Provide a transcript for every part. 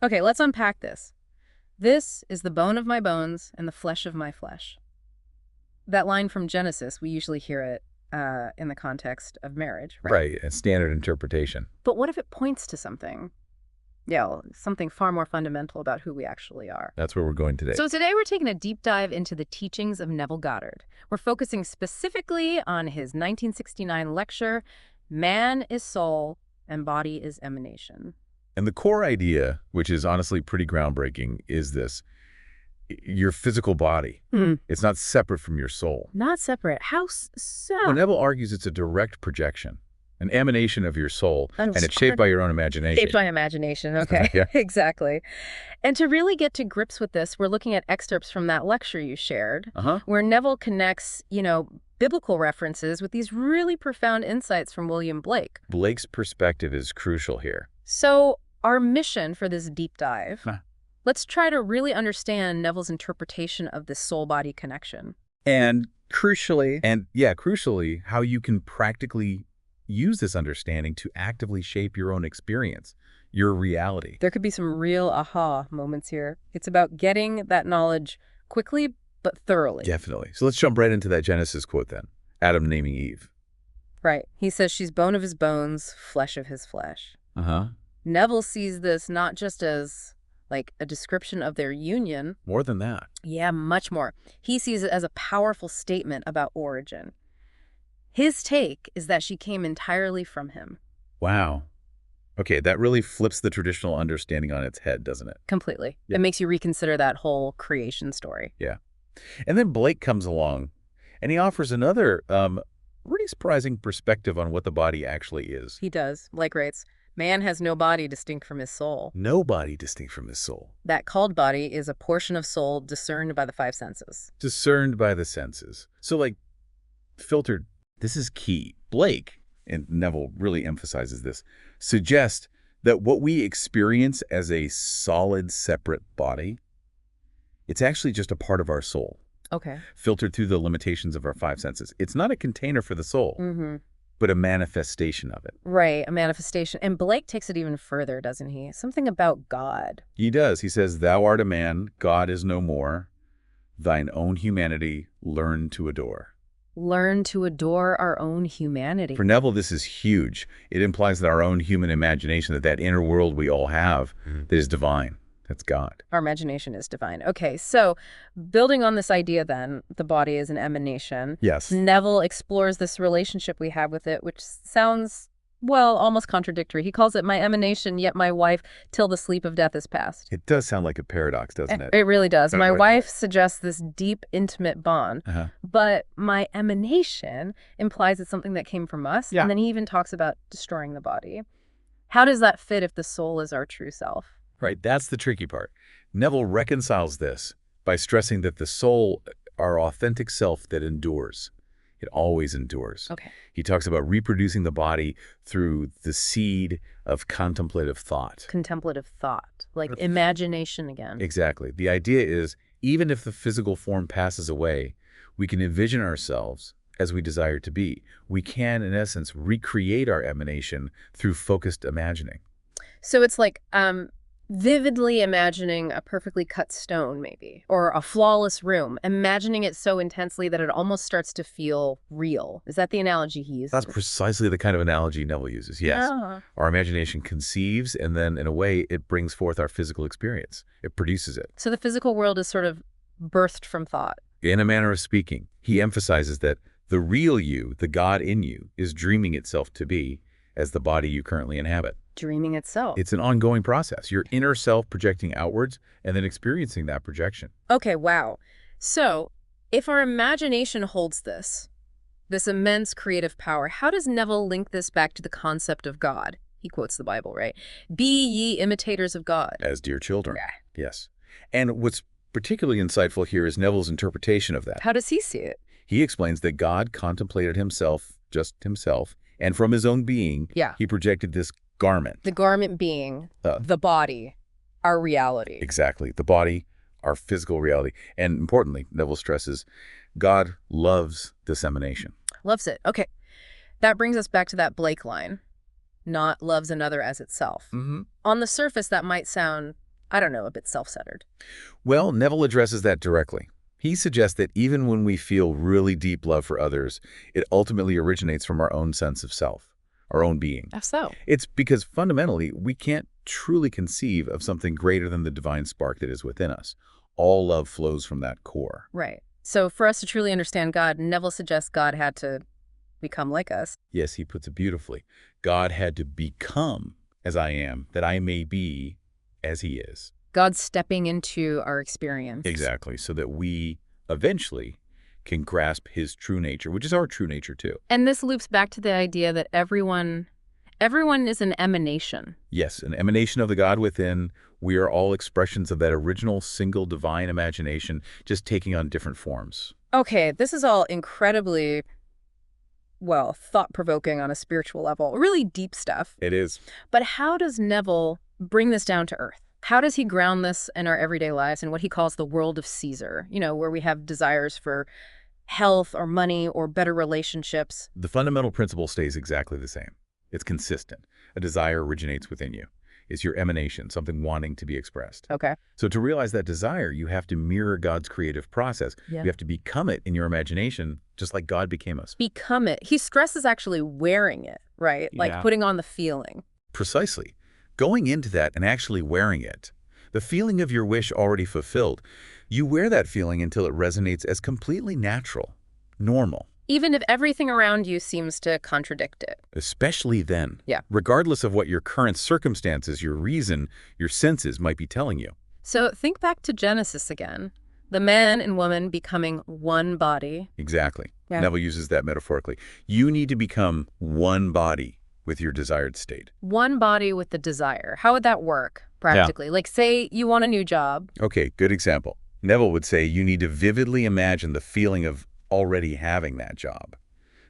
Okay, let's unpack this. This is the bone of my bones and the flesh of my flesh. That line from Genesis, we usually hear it in the context of marriage, right? Right, a standard interpretation. But what if it points to something? Yeah, well, something far more fundamental about who we actually are. That's where we're going today. So today we're taking a deep dive into the teachings of Neville Goddard. We're focusing specifically on his 1969 lecture, Man is Soul and Body is Emanation. And the core idea, which is honestly pretty groundbreaking, is this. Your physical body, it's not separate from your soul. Not separate. How so? Well, Neville argues it's a direct projection, an emanation of your soul, and it's shaped by your own imagination. Shaped by imagination, okay. Yeah. Exactly. And to really get to grips with this, we're looking at excerpts from that lecture you shared, where Neville connects, biblical references with these really profound insights from William Blake. Blake's perspective is crucial here. So our mission for this deep dive, let's try to really understand Neville's interpretation of this soul-body connection. And crucially, how you can practically use this understanding to actively shape your own experience, your reality. There could be some real aha moments here. It's about getting that knowledge quickly but thoroughly. Definitely. So let's jump right into that Genesis quote then. Adam naming Eve. Right. He says she's bone of his bones, flesh of his flesh. Neville sees this not just as like a description of their union. More than that. Yeah, much more. He sees it as a powerful statement about origin. His take is that she came entirely from him. Wow. Okay, that really flips the traditional understanding on its head, doesn't it? Completely. Yeah. It makes you reconsider that whole creation story. Yeah. And then Blake comes along, and he offers another really surprising perspective on what the body actually is. He does. Blake writes, man has no body distinct from his soul. No body distinct from his soul. That called body is a portion of soul discerned by the five senses. Discerned by the senses. So, filtered. This is key. Blake, and Neville really emphasizes this, suggests that what we experience as a solid, separate body, it's actually just a part of our soul. Okay. Filtered through the limitations of our five senses. It's not a container for the soul, but a manifestation of it. Right, a manifestation. And Blake takes it even further, doesn't he? Something about God. He does. He says, thou art a man, God is no more. Thine own humanity learn to adore. Learn to adore our own humanity. For Neville, this is huge. It implies that our own human imagination, that inner world we all have, that is divine. That's God. Our imagination is divine. Okay, so building on this idea then, the body is an emanation. Yes. Neville explores this relationship we have with it, which sounds, well, almost contradictory. He calls it my emanation, yet my wife, till the sleep of death is past. It does sound like a paradox, doesn't it? It really does. My Right. wife suggests this deep, intimate bond, but my emanation implies it's something that came from us. Yeah. And then he even talks about destroying the body. How does that fit if the soul is our true self? Right, that's the tricky part. Neville reconciles this by stressing that the soul, our authentic self that endures. It always endures. Okay. He talks about reproducing the body through the seed of contemplative thought. Contemplative thought, like imagination again. Exactly. The idea is, even if the physical form passes away, we can envision ourselves as we desire to be. We can, in essence, recreate our emanation through focused imagining. So it's like vividly imagining a perfectly cut stone, maybe, or a flawless room, imagining it so intensely that it almost starts to feel real. Is that the analogy he uses? That's precisely the kind of analogy Neville uses, yes. Our imagination conceives, and then, in a way, it brings forth our physical experience. It produces it. So the physical world is sort of birthed from thought. In a manner of speaking, he emphasizes that the real you, the God in you, is dreaming itself to be as the body you currently inhabit. Dreaming itself. It's an ongoing process. Your inner self projecting outwards and then experiencing that projection. Okay, wow. So if our imagination holds this immense creative power, how does Neville link this back to the concept of God? He quotes the Bible, right? Be ye imitators of God. As dear children. Yeah. Yes. And what's particularly insightful here is Neville's interpretation of that. How does he see it? He explains that God contemplated himself, just himself, and from his own being, he projected this garment. The garment being the body, our reality. Exactly. The body, our physical reality. And importantly, Neville stresses, God loves this emanation. Loves it. Okay. That brings us back to that Blake line, not loves another as itself. On the surface, that might sound I don't know, a bit self-centered. Well, Neville addresses that directly. He suggests that even when we feel really deep love for others, it ultimately originates from our own sense of self, our own being. How so? It's because fundamentally, we can't truly conceive of something greater than the divine spark that is within us. All love flows from that core. Right. So for us to truly understand God, Neville suggests God had to become like us. Yes, he puts it beautifully. God had to become as I am, that I may be as he is. God stepping into our experience. Exactly, so that we eventually can grasp his true nature, which is our true nature too. And this loops back to the idea that everyone is an emanation. Yes, an emanation of the God within. We are all expressions of that original single divine imagination, just taking on different forms. Okay, this is all incredibly, well, thought-provoking on a spiritual level. Really deep stuff. It is. But how does Neville bring this down to earth? How does he ground this in our everyday lives in what he calls the world of Caesar, where we have desires for health or money or better relationships? The fundamental principle stays exactly the same. It's consistent. A desire originates within you. It's your emanation, something wanting to be expressed. Okay. So to realize that desire, you have to mirror God's creative process. Yeah. You have to become it in your imagination, just like God became us. Become it. He stresses actually wearing it, right? Like Yeah. putting on the feeling. Precisely. Going into that and actually wearing it, the feeling of your wish already fulfilled, you wear that feeling until it resonates as completely natural, normal. Even if everything around you seems to contradict it. Especially then. Yeah. Regardless of what your current circumstances, your reason, your senses might be telling you. So think back to Genesis again. The man and woman becoming one body. Exactly. Yeah. Neville uses that metaphorically. You need to become one body with your desired state. One body with the desire. How would that work practically? Like say you want a new job. Okay, good example. Neville would say you need to vividly imagine the feeling of already having that job.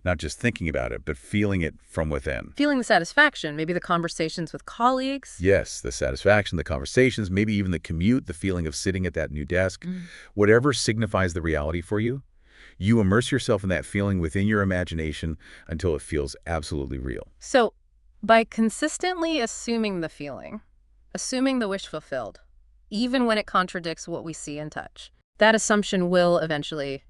Not just thinking about it, but feeling it from within. Feeling the satisfaction, maybe the conversations with colleagues. Yes, the satisfaction, the conversations, maybe even the commute, the feeling of sitting at that new desk. Whatever signifies the reality for you, you immerse yourself in that feeling within your imagination until it feels absolutely real. So by consistently assuming the feeling, assuming the wish fulfilled, even when it contradicts what we see and touch, that assumption will eventually,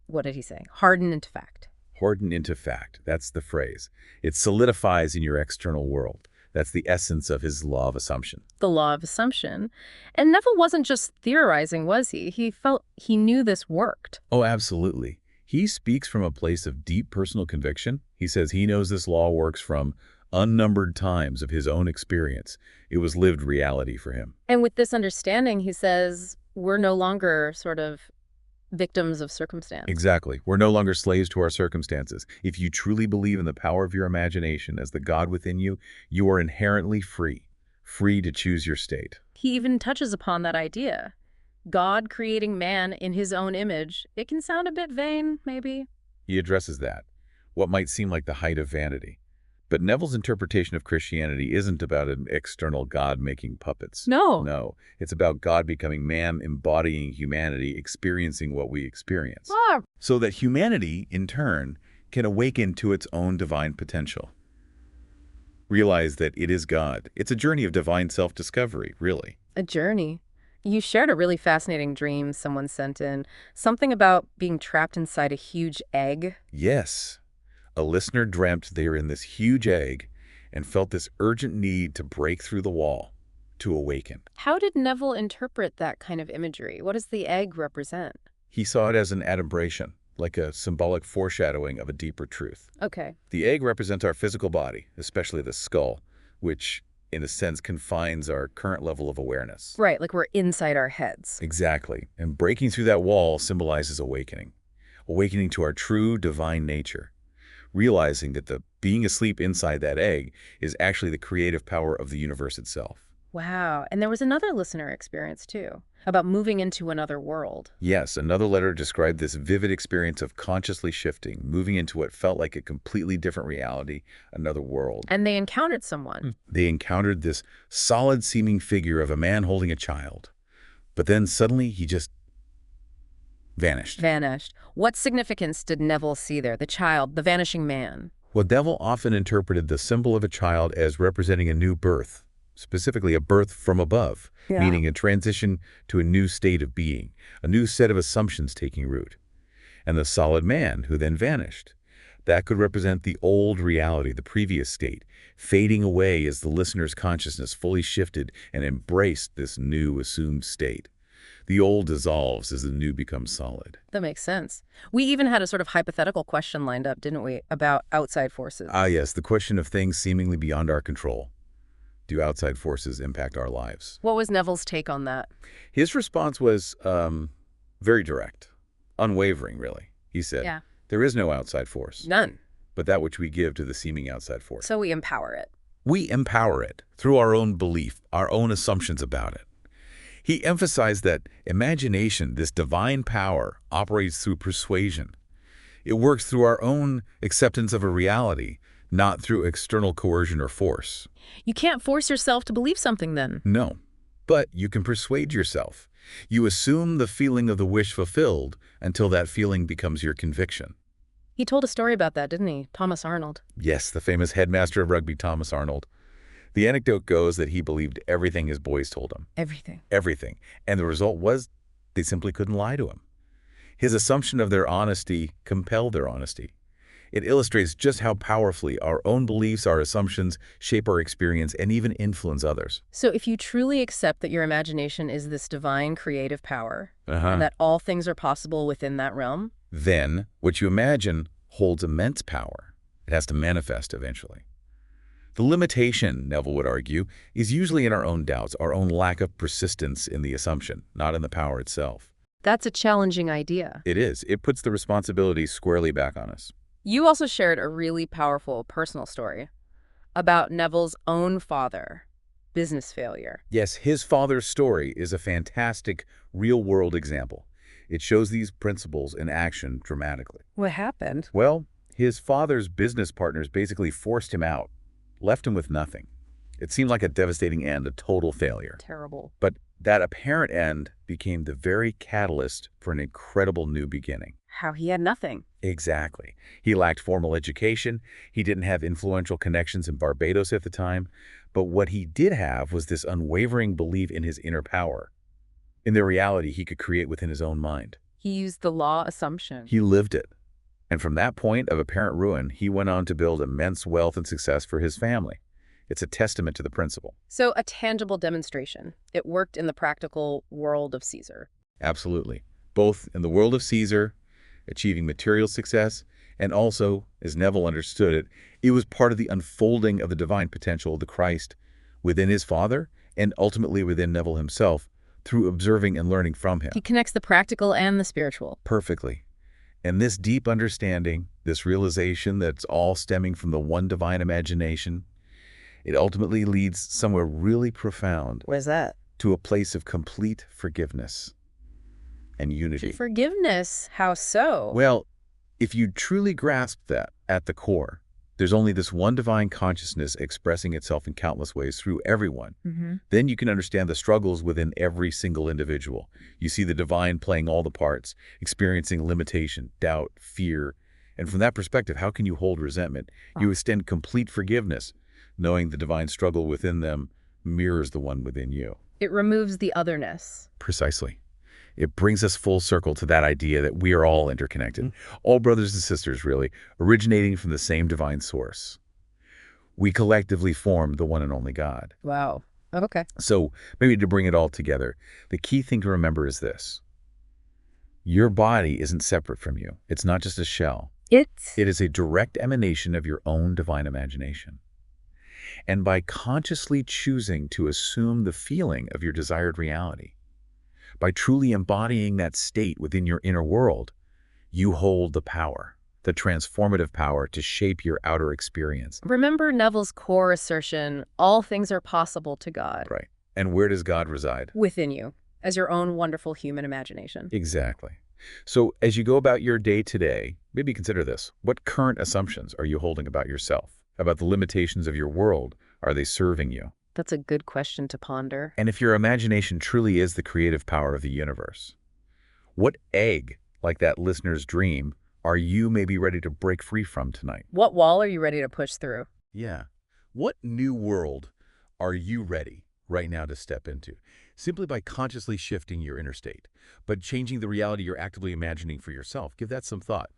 what did he say, harden into fact. Harden into fact. That's the phrase. It solidifies in your external world. That's the essence of his law of assumption. The law of assumption. And Neville wasn't just theorizing, was he? He felt he knew this worked. Oh, absolutely. He speaks from a place of deep personal conviction. He says he knows this law works from unnumbered times of his own experience. It was lived reality for him. And with this understanding, he says, we're no longer sort of victims of circumstance. Exactly. We're no longer slaves to our circumstances. If you truly believe in the power of your imagination as the God within you, you are inherently free to choose your state. He even touches upon that idea. God creating man in his own image. It can sound a bit vain, maybe. He addresses that, what might seem like the height of vanity. But Neville's interpretation of Christianity isn't about an external God making puppets. No. No, it's about God becoming man, embodying humanity, experiencing what we experience. Ah. So that humanity, in turn, can awaken to its own divine potential. Realize that it is God. It's a journey of divine self-discovery, really. A journey. You shared a really fascinating dream someone sent in. Something about being trapped inside a huge egg. Yes. A listener dreamt they were in this huge egg and felt this urgent need to break through the wall, to awaken. How did Neville interpret that kind of imagery? What does the egg represent? He saw it as an adumbration, like a symbolic foreshadowing of a deeper truth. Okay. The egg represents our physical body, especially the skull, which, in a sense, confines our current level of awareness. Right, like we're inside our heads. Exactly. And breaking through that wall symbolizes awakening. Awakening to our true divine nature. Realizing that the being asleep inside that egg is actually the creative power of the universe itself. Wow. And there was another listener experience, too, about moving into another world. Yes, another letter described this vivid experience of consciously shifting, moving into what felt like a completely different reality, another world. And they encountered someone. They encountered this solid-seeming figure of a man holding a child. But then suddenly he just vanished. Vanished. What significance did Neville see there? The child, the vanishing man. Well, Neville often interpreted the symbol of a child as representing a new birth, specifically a birth from above, Yeah. meaning a transition to a new state of being, a new set of assumptions taking root. And the solid man, who then vanished. That could represent the old reality, the previous state, fading away as the listener's consciousness fully shifted and embraced this new assumed state. The old dissolves as the new becomes solid. That makes sense. We even had a sort of hypothetical question lined up, didn't we, about outside forces? Ah, yes, the question of things seemingly beyond our control. Do outside forces impact our lives? What was Neville's take on that? His response was very direct, unwavering, really. He said, Yeah. there is no outside force, None. but that which we give to the seeming outside force. So we empower it. We empower it through our own belief, our own assumptions about it. He emphasized that imagination, this divine power, operates through persuasion. It works through our own acceptance of a reality, not through external coercion or force. You can't force yourself to believe something then. No, but you can persuade yourself. You assume the feeling of the wish fulfilled until that feeling becomes your conviction. He told a story about that, didn't he? Thomas Arnold. Yes, the famous headmaster of rugby, Thomas Arnold. The anecdote goes that he believed everything his boys told him. Everything. Everything. And the result was they simply couldn't lie to him. His assumption of their honesty compelled their honesty. It illustrates just how powerfully our own beliefs, our assumptions, shape our experience and even influence others. So if you truly accept that your imagination is this divine creative power, and that all things are possible within that realm, Then what you imagine holds immense power. It has to manifest eventually. The limitation, Neville would argue, is usually in our own doubts, our own lack of persistence in the assumption, not in the power itself. that's a challenging idea. It is. It puts the responsibility squarely back on us. You also shared a really powerful personal story about Neville's own father, business failure. Yes, his father's story is a fantastic real-world example. It shows these principles in action dramatically. What happened? Well, his father's business partners basically forced him out, left him with nothing. It seemed like a devastating end, a total failure. Terrible. But that apparent end became the very catalyst for an incredible new beginning. How he had nothing. Exactly. He lacked formal education. He didn't have influential connections in Barbados at the time. But what he did have was this unwavering belief in his inner power, in the reality he could create within his own mind. He used the law assumption. He lived it. And from that point of apparent ruin, he went on to build immense wealth and success for his family. It's a testament to the principle. So a tangible demonstration. It worked in the practical world of Caesar. Absolutely. Both in the world of Caesar, achieving material success, and also, as Neville understood it, it was part of the unfolding of the divine potential of the Christ within his father and ultimately within Neville himself through observing and learning from him. He connects the practical and the spiritual. Perfectly. And this deep understanding, this realization that's all stemming from the one divine imagination, it ultimately leads somewhere really profound. Where's that? To a place of complete forgiveness and unity. Forgiveness? How so? Well, if you truly grasp that at the core, there's only this one divine consciousness expressing itself in countless ways through everyone. Then you can understand the struggles within every single individual. You see the divine playing all the parts, experiencing limitation, doubt, fear. And from that perspective, how can you hold resentment? You extend complete forgiveness, knowing the divine struggle within them mirrors the one within you. It removes the otherness. Precisely. It brings us full circle to that idea that we are all interconnected, all brothers and sisters, really, originating from the same divine source. We collectively form the one and only God. Wow. Okay. So maybe to bring it all together, the key thing to remember is this. Your body isn't separate from you. It's not just a shell. It is a direct emanation of your own divine imagination. And by consciously choosing to assume the feeling of your desired reality, by truly embodying that state within your inner world, you hold the power, the transformative power to shape your outer experience. Remember Neville's core assertion, all things are possible to God. Right. And where does God reside? Within you, as your own wonderful human imagination. Exactly. So as you go about your day today, maybe consider this. What current assumptions are you holding about yourself? About the limitations of your world? Are they serving you? That's a good question to ponder. And if your imagination truly is the creative power of the universe, what egg, like that listener's dream, are you maybe ready to break free from tonight? What wall are you ready to push through? Yeah. What new world are you ready right now to step into? Simply by consciously shifting your inner state, but changing the reality you're actively imagining for yourself. Give that some thought.